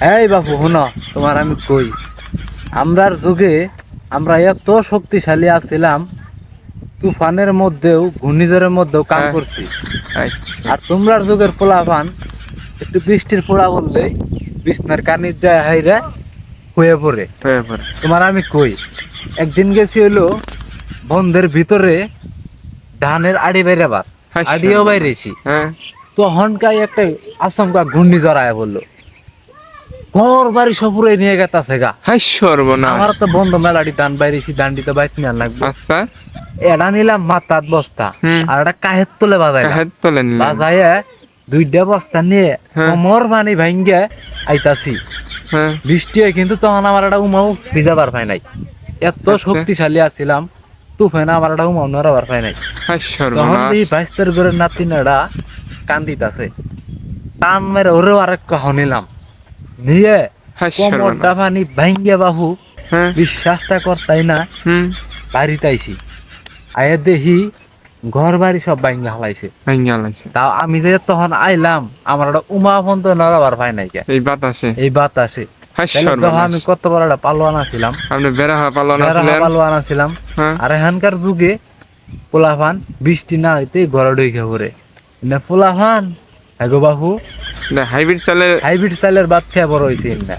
এই বাপু শুনো, তোমার আমি কই, আমরার যুগে আমরা এত শক্তিশালী আছিলাম, তুফানের মধ্যেও ঘূর্ণিঝড়ের মধ্যেও কাম হ্যাঁ। করছি। আচ্ছা। আর তোমরার যুগের পোলাপান একটু বৃষ্টির পোড়া বললেই বিছনার কানির যায় হাইরা হয়ে পড়ে। হয়ে পড়ে। তোমার আমি কই, একদিন গেছি হইলো বন্ধের ভিতরে ধানের আড়ি বাইরাবার, আড়িও বাইরেছি, হ্যাঁ। তখনকাই একটা আচমকা ঘূর্ণিঝড় আয়া বললো, ঘর বাড়ি সপুরে নিয়ে গেতাছে গা। হাই সর্বনাশ। আমার তো বন্ধ মেলাটি ধান বাইরেছি, ধানটি তো বাইতে নিয়ে লাগবে। আচ্ছা। এটা নিলাম মাথাত বস্তা, হুম। আর একটা কাহের তোলে বাজাইলাম, হাত তোলে নিলেন। বাজাইয়া দুইটা বস্তা নিয়ে হ্যাঁ। কোমর পানি ভাঙ্গে আইতাছি। হ্যাঁ। বৃষ্টি হয় কিন্তু তখন আমার একটা উমাও ভিজাবার পাই নাই, এত আচ্ছা। শক্তিশালী আছিলাম। তুফানে আমার একটা উমাও নড়াবার পাই নাই। হাই তখন সর্বনাশ। এই বাইস্তার ঘরের নাতিনারা কান্দিতাছে, টান মেরে ওরেও আরেক কহ নিলাম, নিয়ে হাই কোমরটা সর্বনাশ। পানি ভাঙ্গে বাহু হ্যাঁ। বিশ্বাসটা করতাই না, হুম। বাড়িতে আইছি, আয়া দেখি ঘর বাড়ি সব ভাঙ্গা হলাইছে। ভাঙ্গা লাগছে। তাও আমি যে তখন আইলাম, আমার একটা উমা ফোন তো নড়াবার পাই নাই কে, এই বাতাসে। এই বাতাসে। হাই তাহলে দেখো সর্বনাশ। আমি কত বড় একটা পালোয়ান আছিলাম, আপনি বেড়া পালন বেড়া আছিলেন। পালোয়ান আছিলাম। হ্যাঁ। আর এখানকার যুগে পোলাফান বৃষ্টি না হইতে ঘরে ঢুকে পড়ে না, পোলাফান এগো বাহু হাইব্রিড চালে। হাইব্রিড স্টাইলের বাদ খেয়ে বড় হয়েছে না।